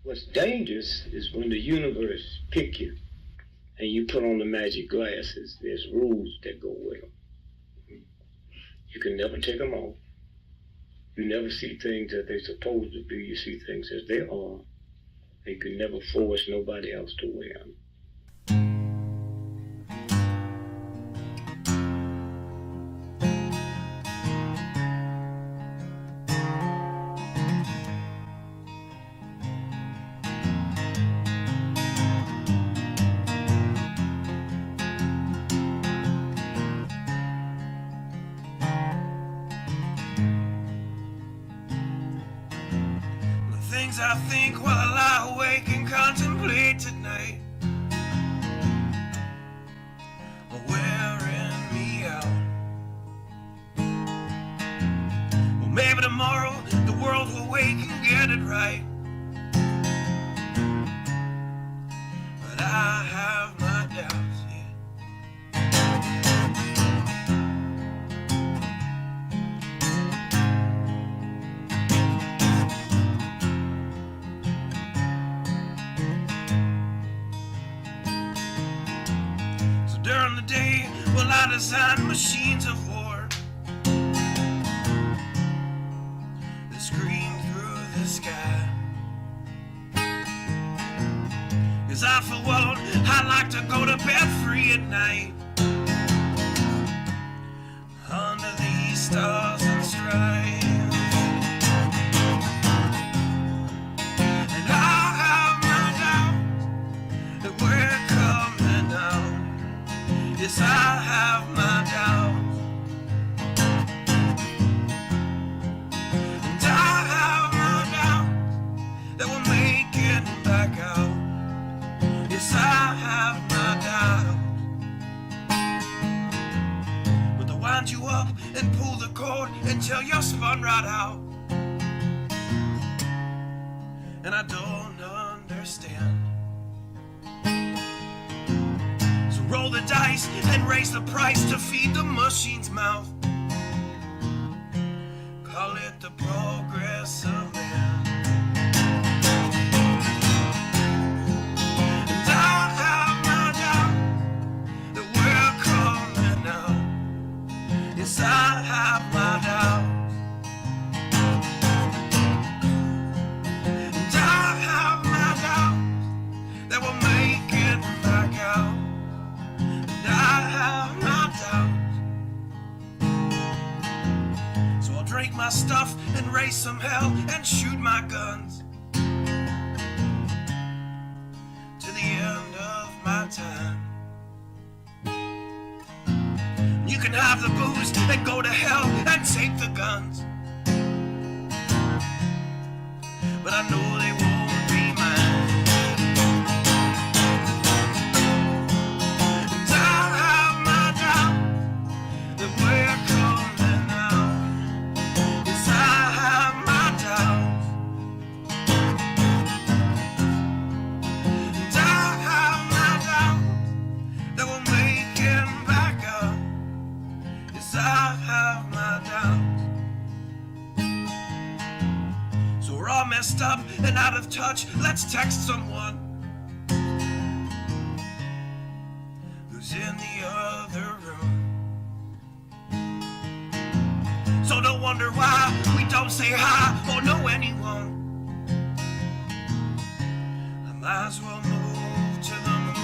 What's dangerous is when the universe pick you and you put on the magic glasses. There's rules that go with them. You can never take them off. You never see things as they're supposed to be. You see things as they are. You can never force nobody else to wear them. I think while I lie awake and contemplate tonight are wearing me out. Well, maybe tomorrow the world will wake and get it right, but I have my doubts, yeah. During the day, well, I design machines of war that scream through the sky. 'Cause I, for one, I like to go to bed free at night under these stars and stripes. And I have my doubts that we're coming out. Yes, I have my doubts, and I have my doubts that we'll make it back out. Yes, I have my doubts, but they'll wind you up and pull the cord until you're spun right out. And I don't understand. Roll the dice and raise the price to feed the machine's mouth. Call it the progress of man. And I have my doubt that we're coming out. Yes, I have my doubts. And I have my doubts that we'll make it back out. I have my doubts, so I'll drink my stuff and raise some hell and shoot my guns to the end of my time. You can have the booze and go to hell and take the guns, but I know they won't be mine. We're coming out. Yes, I have my doubts, and I have my doubts that we'll make it back up. Yes, I have my doubts. So we're all messed up and out of touch. Let's text someone who's in the other room. So don't wonder why we don't say hi or know anyone. I might as well move to the moon.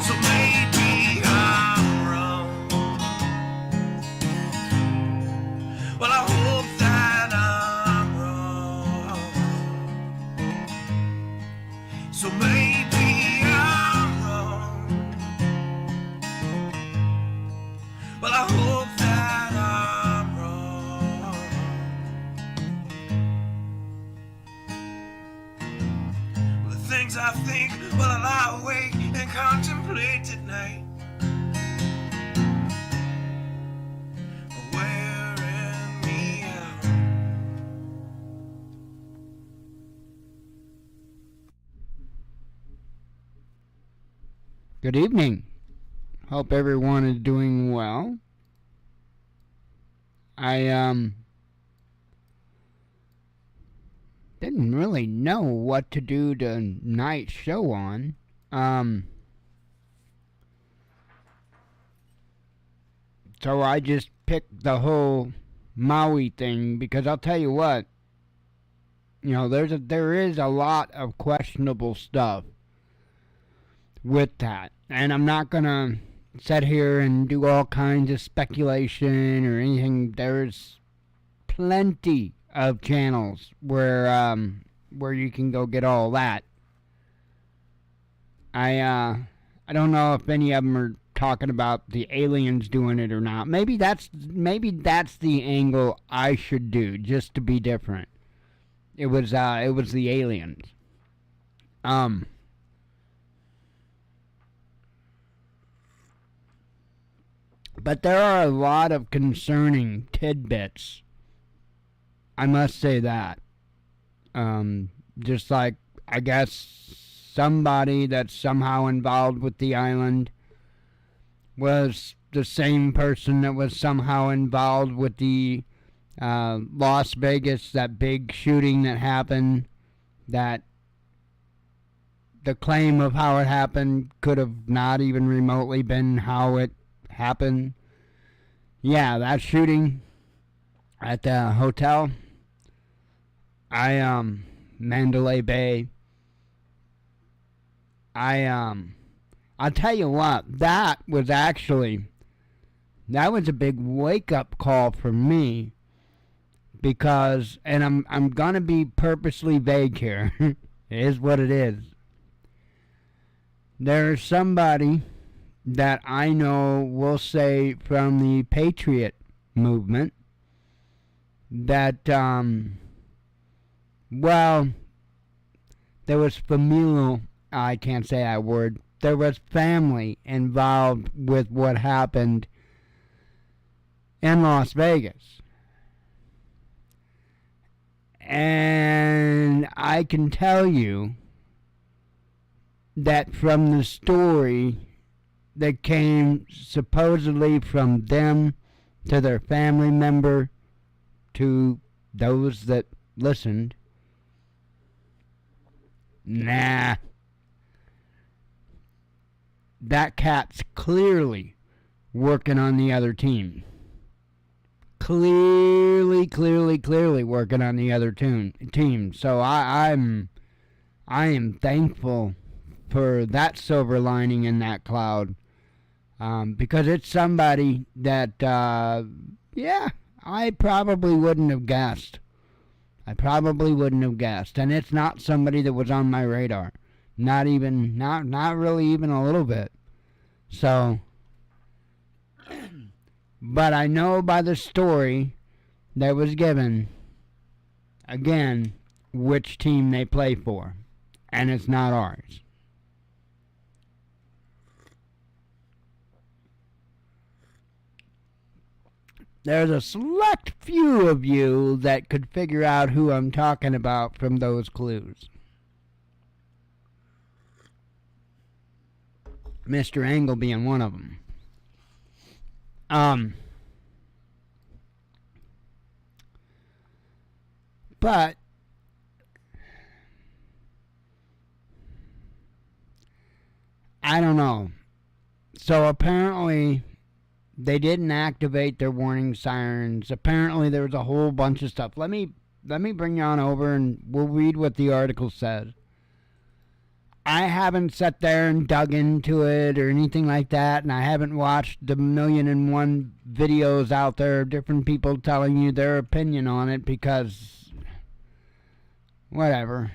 So maybe I'm wrong. Well, I hope that I'm wrong. So maybe I'm wrong. Well, I hope that I'm wrong. Well, the things I think while I lie awake and contemplate at night are wearing me out. Good evening. Hope everyone is doing well. didn't really know what to do tonight's show on. So I just picked the whole Maui thing because I'll tell you what, there is a lot of questionable stuff with that, and I'm not gonna sit here and do all kinds of speculation or anything. There's plenty of channels where you can go get all that. I don't know if any of them are talking about the aliens doing it or not. Maybe that's the angle I should do just to be different. It was the aliens. But there are a lot of concerning tidbits. I must say that. Just like, I guess, somebody that's somehow involved with the island was the same person that was somehow involved with the Las Vegas, that big shooting that happened, that the claim of how it happened could have not even remotely been how it happened. Yeah, that shooting at the hotel, Mandalay Bay, I'll tell you what, that was a big wake-up call for me, because, and I'm gonna be purposely vague here, it is what it is. There's somebody that I know, will say, from the Patriot movement, that, there was familial, I can't say that word, there was family involved with what happened in Las Vegas. And I can tell you that from the story that came supposedly from them to their family member to those that listened, nah, that cat's clearly working on the other team. Clearly working on the other team. So I am thankful for that silver lining in that cloud, because it's somebody that I probably wouldn't have guessed. And it's not somebody that was on my radar. Not really even a little bit. So, but I know by the story that was given, again, which team they play for. And it's not ours. There's a select few of you that could figure out who I'm talking about from those clues. Mr. Angle being one of them. But I don't know. So apparently they didn't activate their warning sirens. Apparently there was a whole bunch of stuff. Let me bring you on over and we'll read what the article says. I haven't sat there and dug into it or anything like that, and I haven't watched the 1,000,001 videos out there of different people telling you their opinion on it, because whatever.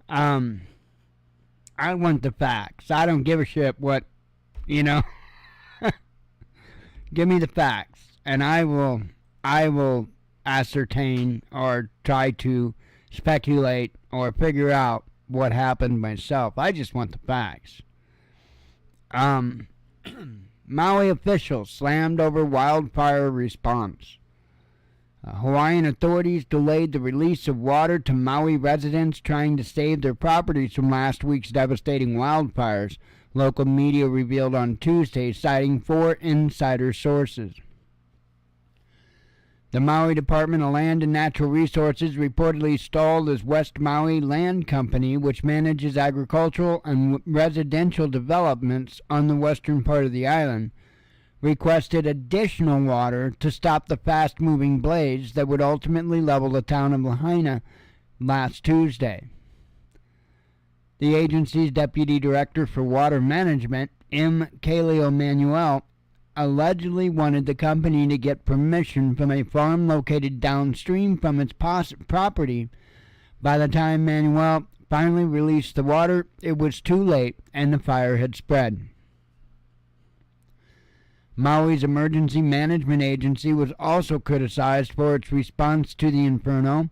I want the facts. I don't give a shit what, Give me the facts, and I will ascertain or try to speculate or figure out what happened myself. I just want the facts. Maui officials slammed over wildfire response. Hawaiian authorities delayed the release of water to Maui residents trying to save their properties from last week's devastating wildfires, local media revealed on Tuesday, citing 4 insider sources. The Maui Department of Land and Natural Resources reportedly stalled as West Maui Land Company, which manages agricultural and residential developments on the western part of the island, requested additional water to stop the fast-moving blaze that would ultimately level the town of Lahaina last Tuesday. The agency's Deputy Director for Water Management, M. Kaleo Manuel, allegedly wanted the company to get permission from a farm located downstream from its property. By the time Manuel finally released the water, it was too late and the fire had spread. Maui's Emergency Management Agency was also criticized for its response to the inferno.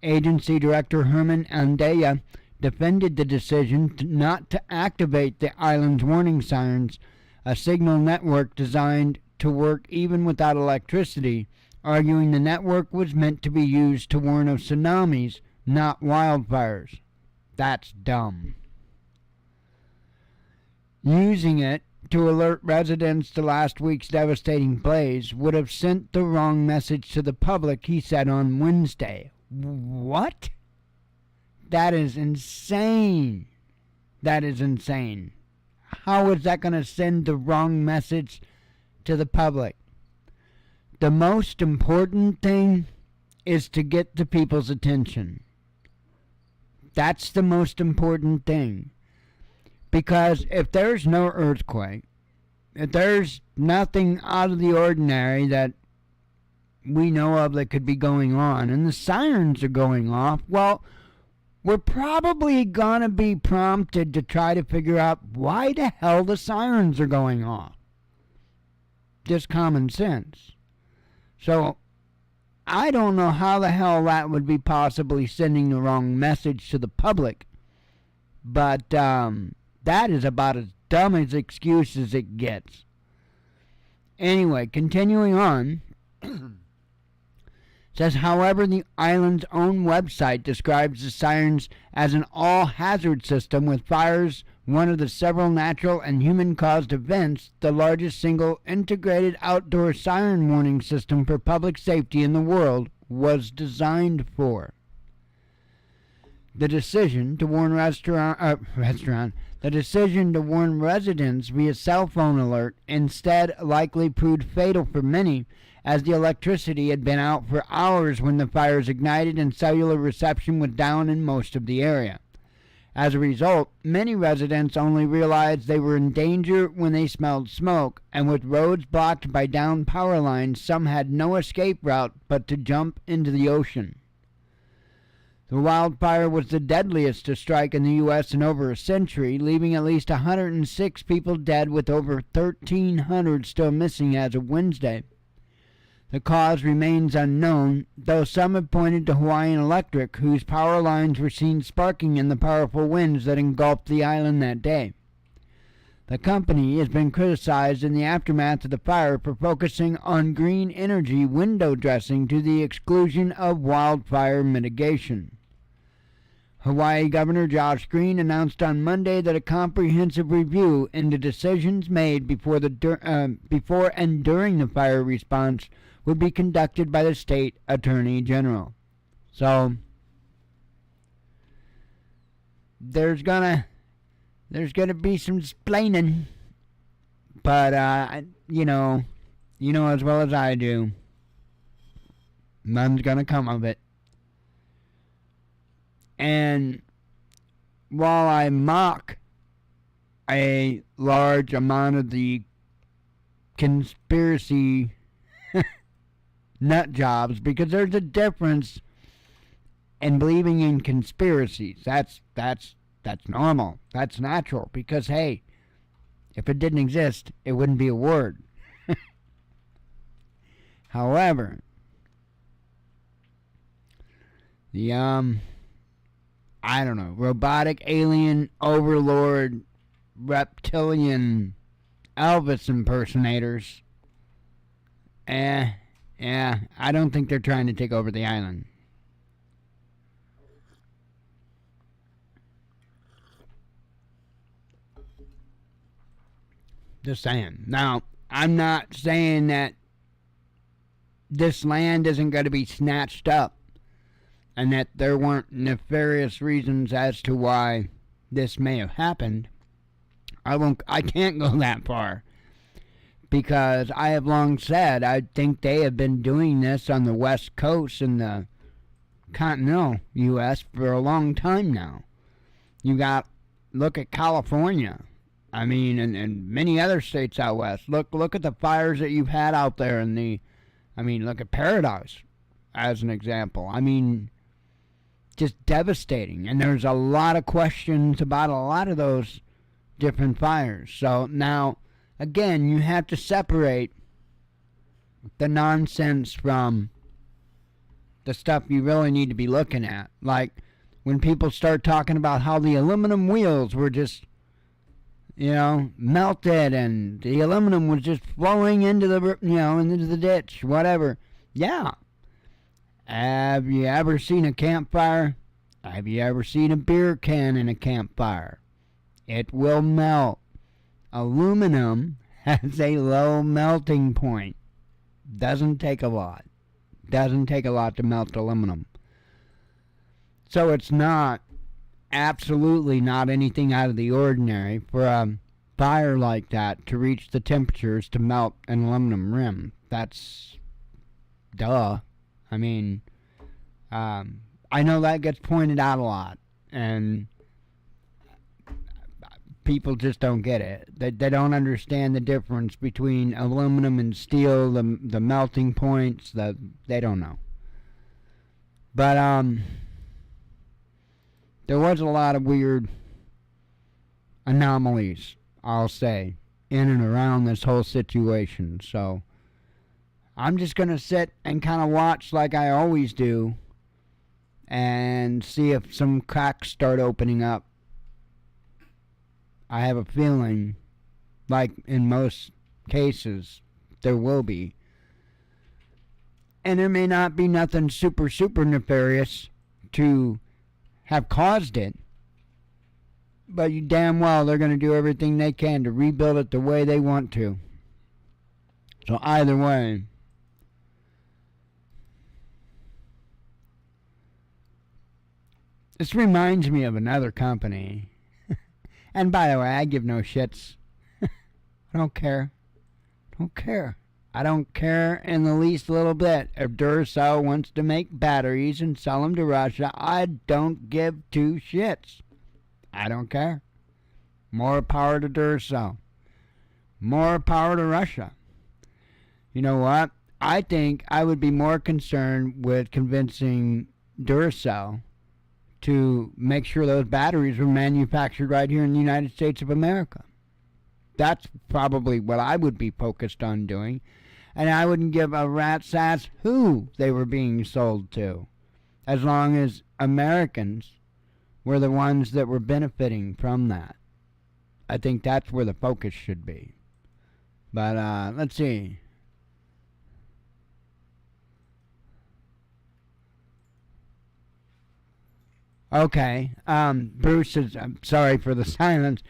Agency Director Herman Andea defended the decision not to activate the island's warning sirens, a signal network designed to work even without electricity, arguing the network was meant to be used to warn of tsunamis, not wildfires. That's dumb. Using it to alert residents to last week's devastating blaze would have sent the wrong message to the public, he said on Wednesday. What? That is insane. That is insane. How is that going to send the wrong message to the public? The most important thing is to get the people's attention. That's the most important thing. Because if there's no earthquake, if there's nothing out of the ordinary that we know of that could be going on, and the sirens are going off, well, we're probably going to be prompted to try to figure out why the hell the sirens are going off. Just common sense. So, I don't know how the hell that would be possibly sending the wrong message to the public, but that is about as dumb as excuse as it gets. Anyway, continuing on, says, however, the island's own website describes the sirens as an all-hazard system with fires, one of the several natural and human-caused events, the largest single integrated outdoor siren warning system for public safety in the world was designed for. The decision to warn residents via cell phone alert instead likely proved fatal for many, as the electricity had been out for hours when the fires ignited and cellular reception was down in most of the area. As a result, many residents only realized they were in danger when they smelled smoke, and with roads blocked by downed power lines, some had no escape route but to jump into the ocean. The wildfire was the deadliest to strike in the U.S. in over a century, leaving at least 106 people dead with over 1,300 still missing as of Wednesday. The cause remains unknown, though some have pointed to Hawaiian Electric, whose power lines were seen sparking in the powerful winds that engulfed the island that day. The company has been criticized in the aftermath of the fire for focusing on green energy window dressing to the exclusion of wildfire mitigation. Hawaii Governor Josh Green announced on Monday that a comprehensive review into decisions made before and during the fire response would be conducted by the state attorney general. So there's gonna be some splaining, but you know as well as I do, none's gonna come of it. And while I mock a large amount of the conspiracy nut jobs, because there's a difference in believing in conspiracies. That's normal. That's natural. Because hey, if it didn't exist, it wouldn't be a word. However, the I don't know, robotic alien overlord reptilian Elvis impersonators, yeah, I don't think they're trying to take over the island. Just saying. Now, I'm not saying that this land isn't going to be snatched up, and that there weren't nefarious reasons as to why this may have happened, I can't go that far, because I have long said I think they have been doing this on the West Coast in the continental U.S. for a long time now. Look at California. I mean, and many other states out west. Look at the fires that you've had out there look at Paradise as an example. I mean, just devastating. And there's a lot of questions about a lot of those different fires. So now, again, you have to separate the nonsense from the stuff you really need to be looking at. Like when people start talking about how the aluminum wheels were just, melted and the aluminum was just flowing into the ditch, whatever. Yeah. Have you ever seen a campfire? Have you ever seen a beer can in a campfire? It will melt. Aluminum has a low melting point. Doesn't take a lot. Doesn't take a lot to melt aluminum. So it's absolutely not anything out of the ordinary for a fire like that to reach the temperatures to melt an aluminum rim. That's duh. I mean, I know that gets pointed out a lot, and people just don't get it. They don't understand the difference between aluminum and steel, the melting points. They don't know. But there was a lot of weird anomalies, I'll say, in and around this whole situation. So I'm just going to sit and kind of watch like I always do and see if some cracks start opening up. I have a feeling, like in most cases, there will be. And there may not be nothing super nefarious to have caused it, but you damn well they're going to do everything they can to rebuild it the way they want to. So either way, this reminds me of another company. And by the way, I give no shits. I don't care. I don't care in the least little bit. If Duracell wants to make batteries and sell them to Russia, I don't give two shits. I don't care. More power to Duracell. More power to Russia. You know what? I think I would be more concerned with convincing Duracell to make sure those batteries were manufactured right here in the United States of America. That's probably what I would be focused on doing. And I wouldn't give a rat's ass who they were being sold to, as long as Americans were the ones that were benefiting from that. I think that's where the focus should be. But let's see. Okay, Bruce is, I'm sorry for the silence.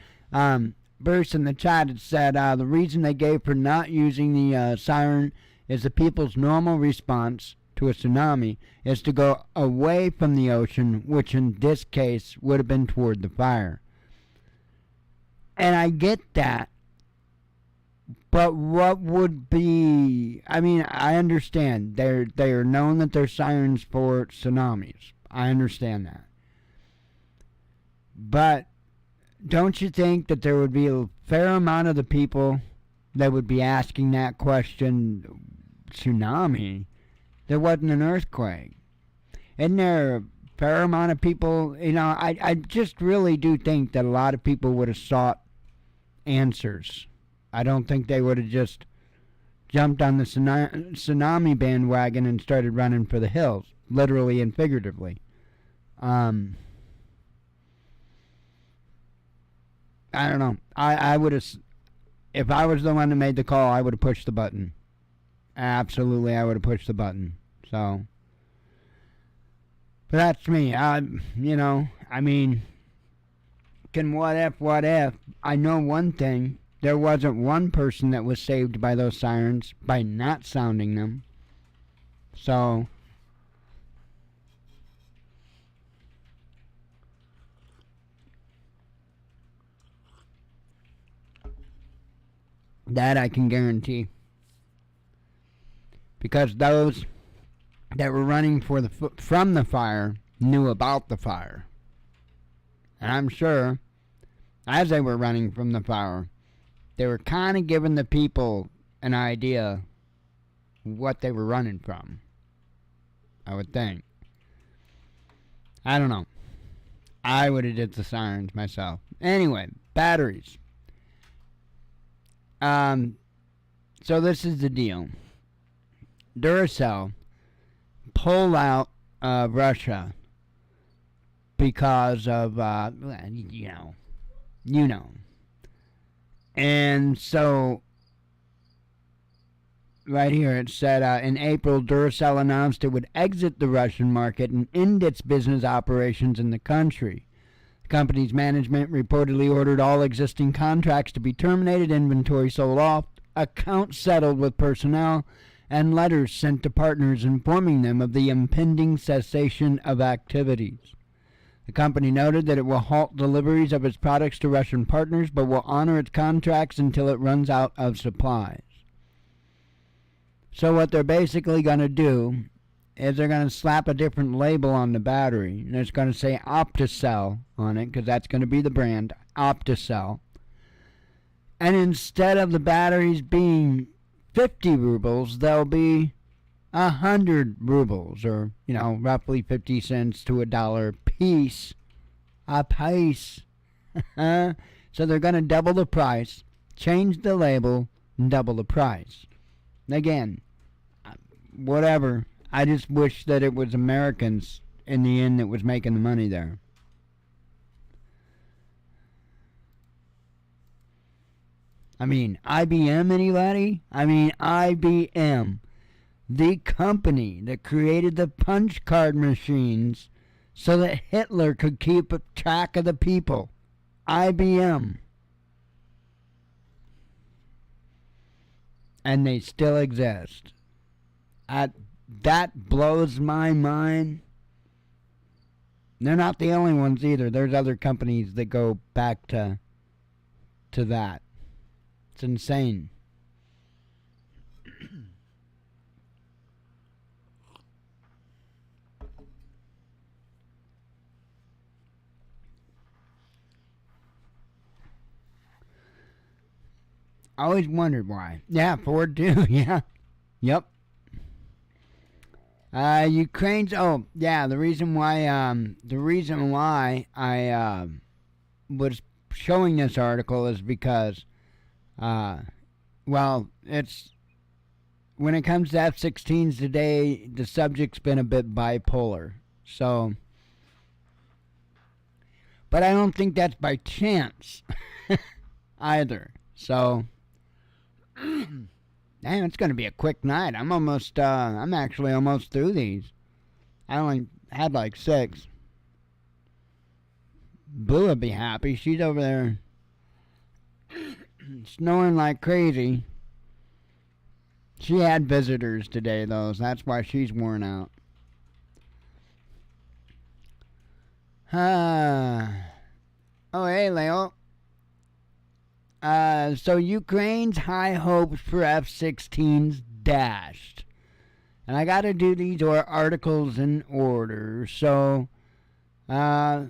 Bruce in the chat had said the reason they gave for not using the siren is the people's normal response to a tsunami is to go away from the ocean, which in this case would have been toward the fire. And I get that. But what would be, I mean, I understand. They are known that they're sirens for tsunamis. I understand that. But don't you think that there would be a fair amount of the people that would be asking that question, tsunami? There wasn't an earthquake. Isn't there a fair amount of people, I just really do think that a lot of people would have sought answers. I don't think they would have just jumped on the tsunami bandwagon and started running for the hills, literally and figuratively. I don't know. I would have, if I was the one that made the call, I would have pushed the button. Absolutely, I would have pushed the button. So, but that's me. I mean, can what if? I know one thing. There wasn't one person that was saved by those sirens by not sounding them. So that I can guarantee. Because those that were running from the fire knew about the fire. And I'm sure, as they were running from the fire, they were kind of giving the people an idea what they were running from. I would think. I don't know. I would have did the sirens myself. Anyway, batteries. So this is the deal. Duracell pulled out of Russia because of, you know. And so, right here it said, in April, Duracell announced it would exit the Russian market and end its business operations in the country. The company's management reportedly ordered all existing contracts to be terminated, inventory sold off, accounts settled with personnel, and letters sent to partners informing them of the impending cessation of activities. The company noted that it will halt deliveries of its products to Russian partners, but will honor its contracts until it runs out of supplies. So what they're basically going to do is they're going to slap a different label on the battery, and it's going to say Opticell on it, because that's going to be the brand, Opticell. And instead of the batteries being 50 rubles, they'll be 100 rubles, or, roughly 50 cents to $1 piece. A piece. So they're going to double the price, change the label, and double the price. Again, whatever. I just wish that it was Americans in the end that was making the money there. IBM, anybody? IBM. The company that created the punch card machines so that Hitler could keep track of the people. IBM. And they still exist. That blows my mind. They're not the only ones either. There's other companies that go back to that. It's insane. I always wondered why. Yeah, Ford too. Yeah. Yep. Ukraine's. Oh, yeah. The reason why I was showing this article is because, it's when it comes to F-16s today, the subject's been a bit bipolar. So, but I don't think that's by chance either. So. Damn, it's going to be a quick night. I'm actually almost through these. I only had like 6. Boo would be happy. She's over there snoring like crazy. She had visitors today, though, so that's why she's worn out. Oh, hey, Leo. So Ukraine's high hopes for F-16s dashed. And I got to do these articles in order. So, we're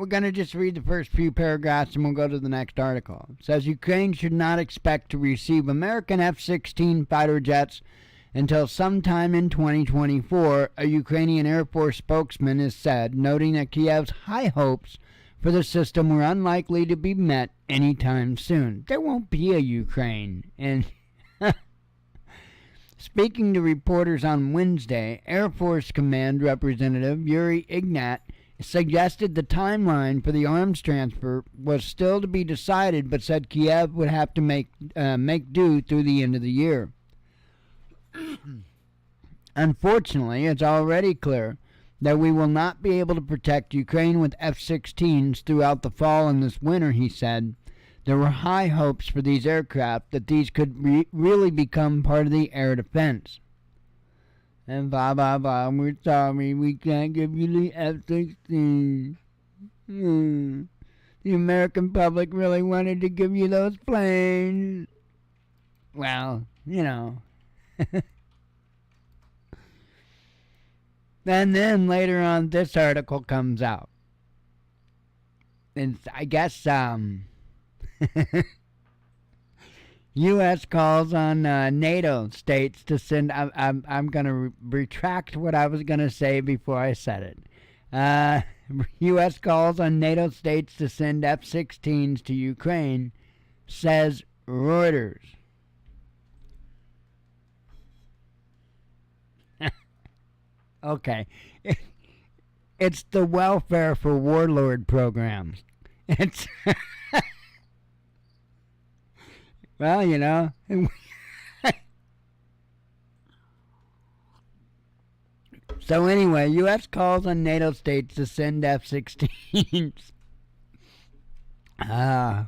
going to just read the first few paragraphs and we'll go to the next article. It says Ukraine should not expect to receive American F-16 fighter jets until sometime in 2024, a Ukrainian Air Force spokesman has said, noting that Kiev's high hopes for the system were unlikely to be met anytime soon. There won't be a Ukraine. And speaking to reporters on Wednesday, Air Force Command Representative Yuri Ignat suggested the timeline for the arms transfer was still to be decided, but said Kiev would have to make do through the end of the year. Unfortunately, it's already clear that we will not be able to protect Ukraine with F-16s throughout the fall and this winter, he said. There were high hopes for these aircraft that these could really become part of the air defense. And blah, blah, blah. We're sorry. We can't give you the F-16. The American public really wanted to give you those planes. Well, you know. And then later on, this article comes out. And I guess, U.S. calls on NATO states to send. I'm going to retract what I was going to say before I said it. U.S. calls on NATO states to send F-16s to Ukraine, says Reuters. Okay. It's the welfare for warlord programs. It's well, you know. So anyway, U.S. calls on NATO states to send F-16s.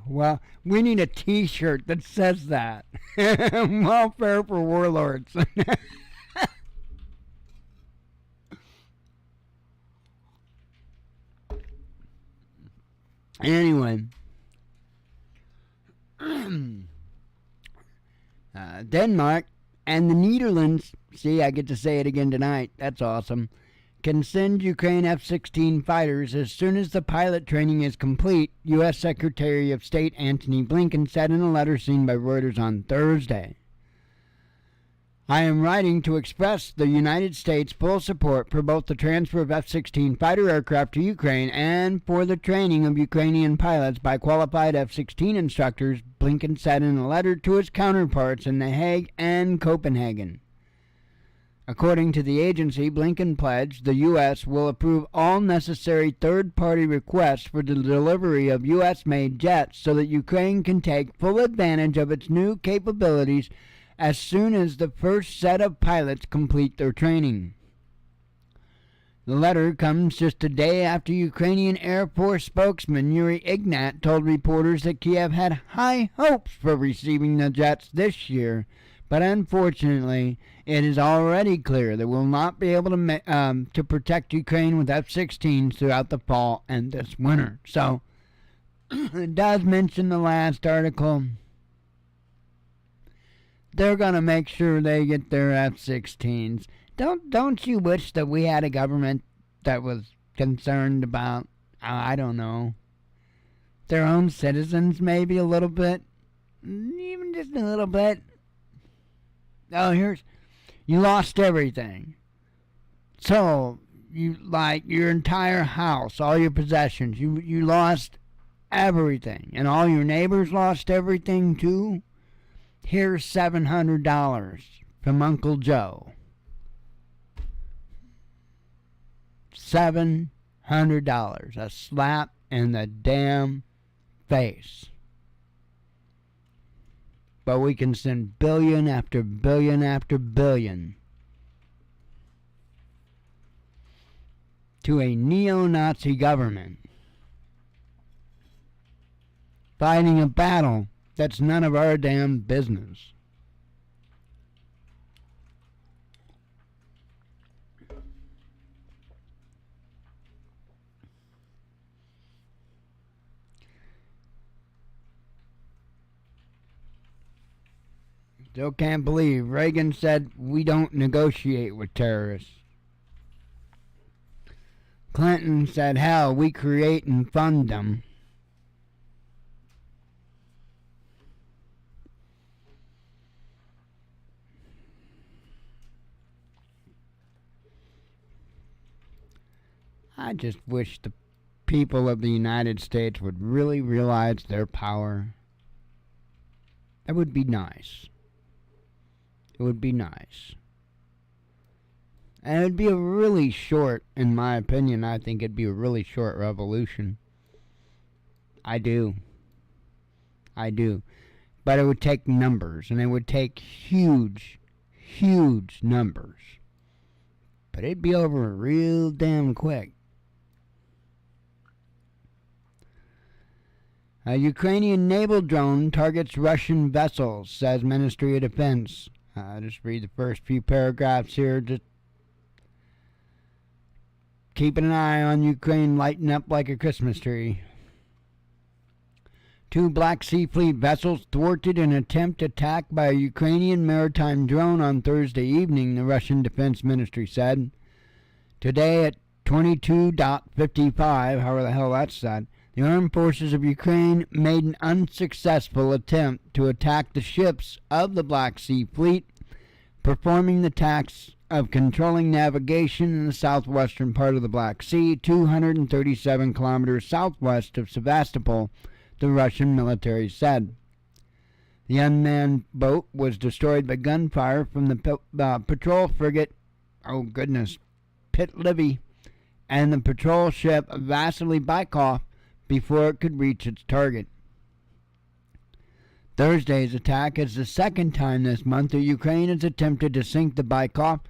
Well, we need a T-shirt that says that. Welfare for warlords. Anyway, Denmark and the Netherlands, see, I get to say it again tonight, that's awesome, can send Ukraine F-16 fighters as soon as the pilot training is complete, U.S. Secretary of State Antony Blinken said in a letter seen by Reuters on Thursday. I am writing to express the United States' full support for both the transfer of F-16 fighter aircraft to Ukraine and for the training of Ukrainian pilots by qualified F-16 instructors, Blinken said in a letter to his counterparts in The Hague and Copenhagen. According to the agency, Blinken pledged the U.S. will approve all necessary third-party requests for the delivery of U.S.-made jets so that Ukraine can take full advantage of its new capabilities as soon as the first set of pilots complete their training. The letter comes just a day after Ukrainian Air Force spokesman Yuri Ignat told reporters that Kiev had high hopes for receiving the jets this year, but unfortunately, it is already clear that we'll not be able to protect Ukraine with F-16s throughout the fall and this winter. So, it does mention the last article. They're going to make sure they get their F-16s. Don't you wish that we had a government that was concerned about, I don't know, their own citizens maybe a little bit? Even just a little bit. Oh, you lost everything. So, like your entire house, all your possessions, you lost everything. And all your neighbors lost everything too? Here's $700 from Uncle Joe. $700. A slap in the damn face. But we can send billion after billion after billion to a neo-Nazi government fighting a battle that's none of our damn business. Still can't believe Reagan said we don't negotiate with terrorists. Clinton said, hell, we create and fund them. I just wish the people of the United States would really realize their power. That would be nice. It would be nice. And it'd be a really short, in my opinion, I think it'd be a really short revolution. I do. But it would take numbers, and it would take huge, huge numbers. But it'd be over real damn quick. A Ukrainian naval drone targets Russian vessels, says Ministry of Defense. I'll just read the first few paragraphs here just keeping an eye on Ukraine lighting up like a Christmas tree. 2 Black Sea Fleet vessels thwarted an attempt attack by a Ukrainian maritime drone on Thursday evening, the Russian Defense Ministry said. Today at 22:55, however the hell that's said, the armed forces of Ukraine made an unsuccessful attempt to attack the ships of the Black Sea Fleet, performing the task of controlling navigation in the southwestern part of the Black Sea, 237 kilometers southwest of Sevastopol, the Russian military said. The unmanned boat was destroyed by gunfire from the patrol frigate, Pit-Livy, and the patrol ship Vasily Bykov before it could reach its target. Thursday's attack is the second time this month that Ukraine has attempted to sink the Bykov.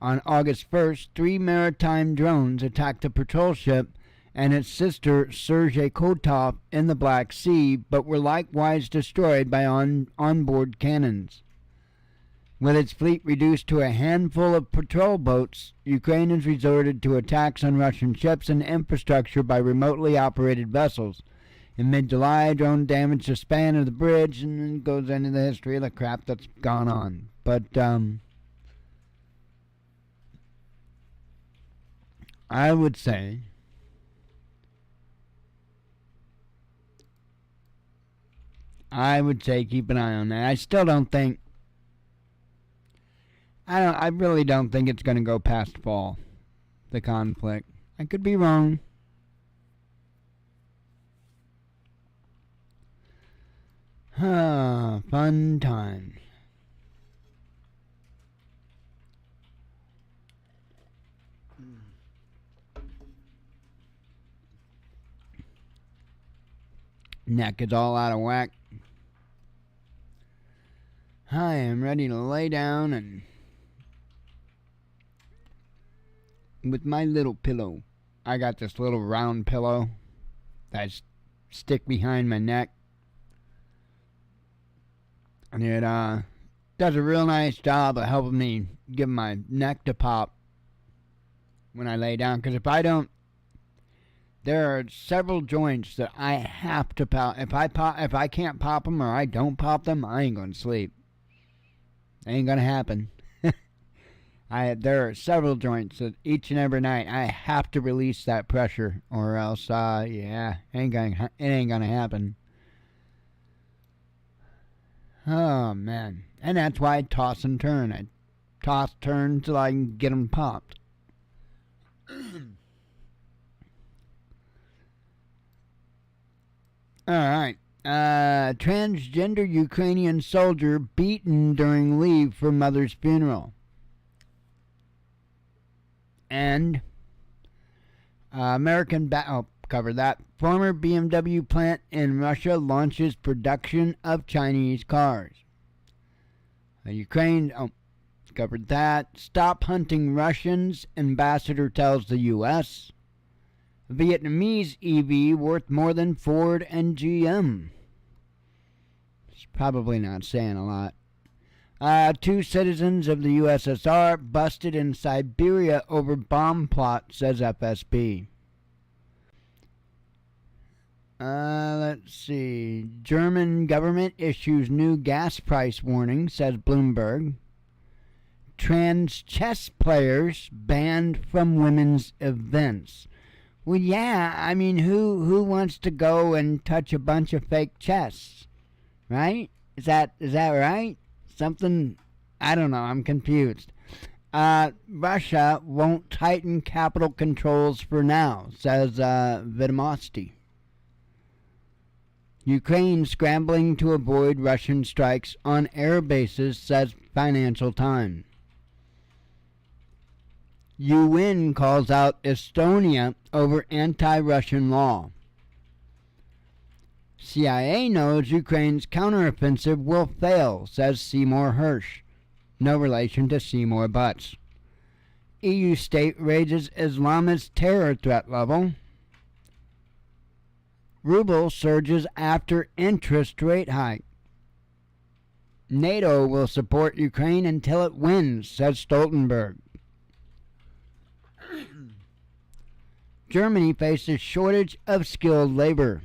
On August 1st, 3 maritime drones attacked a patrol ship and its sister Sergei Kotov in the Black Sea, but were likewise destroyed by onboard cannons. With its fleet reduced to a handful of patrol boats, Ukraine has resorted to attacks on Russian ships and infrastructure by remotely operated vessels. In mid-July, a drone damaged the span of the bridge, and then goes into the history of the crap that's gone on. But, I would say keep an eye on that. I still don't think, I really don't think it's going to go past fall, the conflict. I could be wrong. Fun times. Neck is all out of whack. I am ready to lay down and with my little pillow. I got this little round pillow that I stick behind my neck. And it does a real nice job of helping me get my neck to pop when I lay down. Because if I don't, there are several joints that I have to pop. If I can't pop them or I don't pop them, I ain't gonna sleep. Ain't gonna happen. There are several joints that each and every night I have to release that pressure, or else, it ain't gonna happen. Oh man, and that's why I toss and turn. I turn till I can get them popped. Alright. Transgender Ukrainian soldier beaten during leave for mother's funeral. And covered that. Former BMW plant in Russia launches production of Chinese cars. Ukraine, covered that. Stop hunting Russians, ambassador tells the U.S. Vietnamese EV worth more than Ford and GM. It's probably not saying a lot. 2 citizens of the USSR busted in Siberia over bomb plot, says FSB. Let's see. German government issues new gas price warning, says Bloomberg. Trans chess players banned from women's events. Well, yeah, I mean, who wants to go and touch a bunch of fake chests, right? Is that right? Something, I don't know, I'm confused. Russia won't tighten capital controls for now, says Vedomosti. Ukraine scrambling to avoid Russian strikes on air bases, says Financial Times. UN calls out Estonia over anti-Russian law. CIA knows Ukraine's counteroffensive will fail, says Seymour Hersh. No relation to Seymour Butts. EU state raises Islamist terror threat level. Ruble surges after interest rate hike. NATO will support Ukraine until it wins, says Stoltenberg. Germany faces shortage of skilled labor.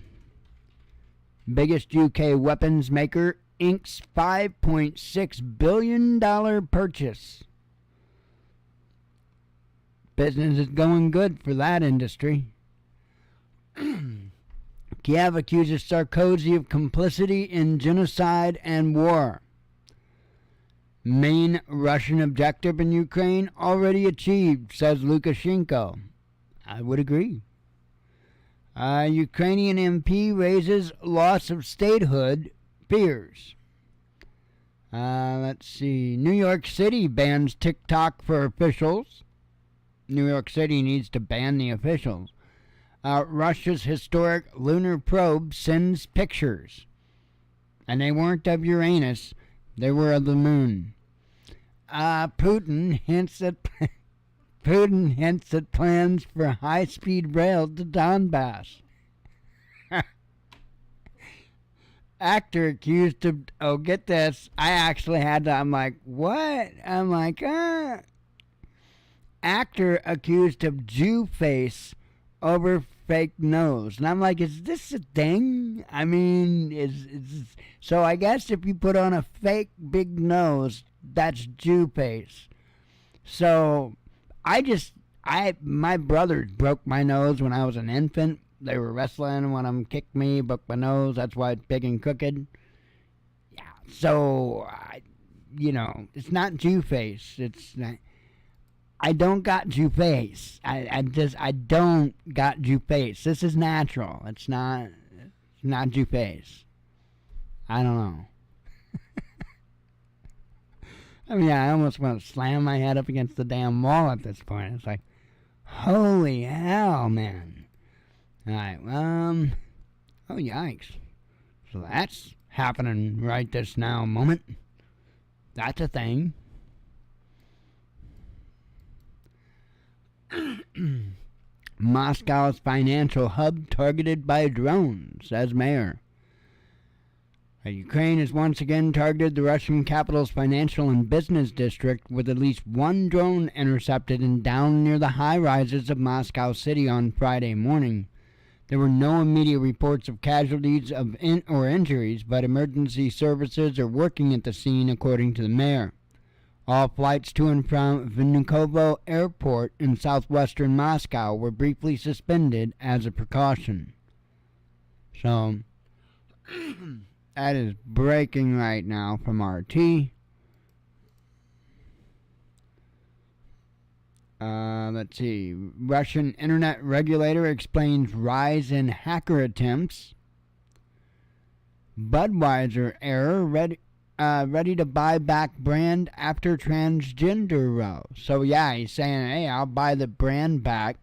Biggest UK weapons maker inks $5.6 billion purchase. Business is going good for that industry. Kiev accuses Sarkozy of complicity in genocide and war. Main Russian objective in Ukraine already achieved, says Lukashenko. I would agree. Ukrainian MP raises loss of statehood fears. Let's see. New York City bans TikTok for officials. New York City needs to ban the officials. Russia's historic lunar probe sends pictures. And they weren't of Uranus. They were of the moon. Putin hints at plans for high-speed rail to Donbass. Actor accused of... Oh, get this. I actually had to... I'm like, what? I'm like, Actor accused of Jew face over fake nose. And I'm like, is this a thing? I mean, so I guess if you put on a fake big nose, that's Jew face. So my brothers broke my nose when I was an infant. They were wrestling. One of them kicked me, broke my nose. That's why it's big and crooked. Yeah. So, it's not Jew face. It's not. I don't got Jew face. I don't got Jew face. This is natural. It's not Jew face. I don't know. I mean, I almost want to slam my head up against the damn wall at this point. It's like, holy hell, man. Alright, oh yikes. So that's happening right this now moment. That's a thing. Moscow's financial hub targeted by drones, says mayor. Ukraine has once again targeted the Russian capital's financial and business district with at least one drone intercepted and down near the high rises of Moscow City on Friday morning. There were no immediate reports of casualties or injuries, but emergency services are working at the scene, according to the mayor. All flights to and from Vnukovo Airport in southwestern Moscow were briefly suspended as a precaution. So, that is breaking right now from RT. Let's see. Russian internet regulator explains rise in hacker attempts. Budweiser error ready to buy back brand after transgender row. So yeah, he's saying, hey, I'll buy the brand back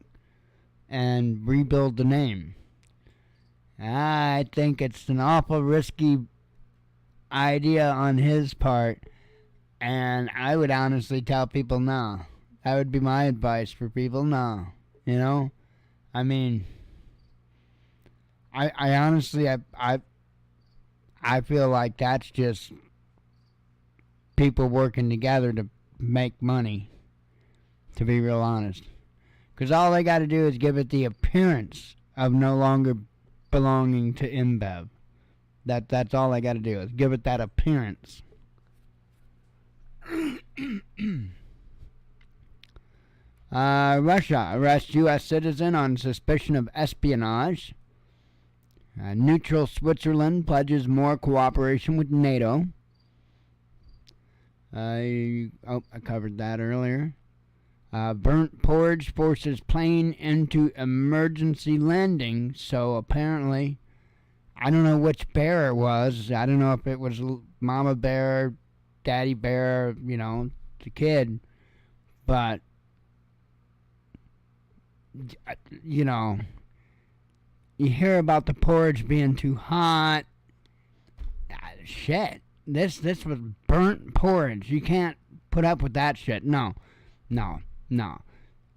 and rebuild the name. I think it's an awful risky idea on his part, and I would honestly tell people no. That would be my advice for people, no. I mean, I honestly, I feel like that's just people working together to make money, to be real honest. Because all they got to do is give it the appearance of no longer belonging to InBev. That's all they got to do is give it that appearance. Russia arrests U.S. citizen on suspicion of espionage. Neutral Switzerland pledges more cooperation with NATO. I covered that earlier. Burnt porridge forces plane into emergency landing. So apparently, I don't know which bear it was. I don't know if it was Mama Bear, Daddy Bear, the kid. But, you hear about the porridge being too hot. Shit. This was burnt porridge. You can't put up with that shit. No.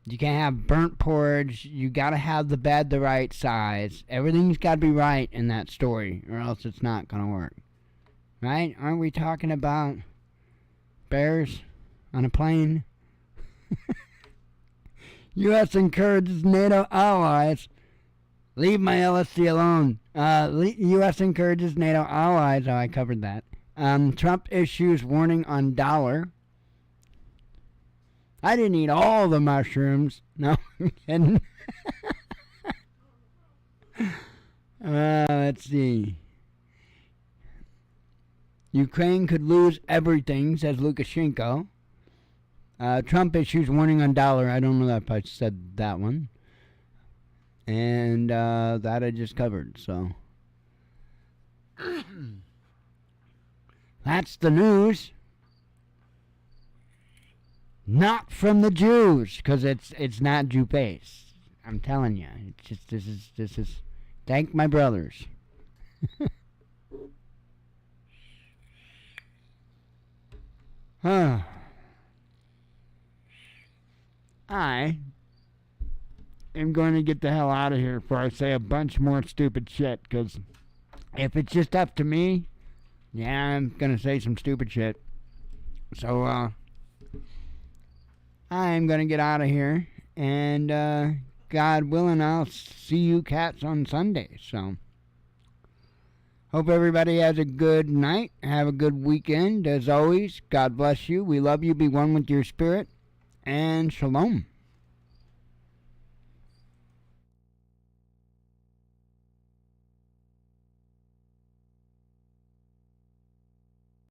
You can't have burnt porridge. You gotta have the bed the right size. Everything's gotta be right in that story, or else it's not gonna work. Right? Aren't we talking about bears on a plane? U.S. encourages NATO allies. Leave my LSD alone. U.S. encourages NATO allies. Oh, I covered that. Trump issues warning on dollar. I didn't eat all the mushrooms. No, I'm kidding. Let's see. Ukraine could lose everything, says Lukashenko. Trump issues warning on dollar. I don't know if I said that one. And that I just covered, so. That's the news. Not from the Jews, because it's not Jew-based. I'm telling you. It's just, this is, thank my brothers. I am going to get the hell out of here before I say a bunch more stupid shit, because if it's just up to me, yeah, I'm going to say some stupid shit. So, I'm going to get out of here, and God willing, I'll see you cats on Sunday, so. Hope everybody has a good night. Have a good weekend. As always, God bless you. We love you. Be one with your spirit. And shalom.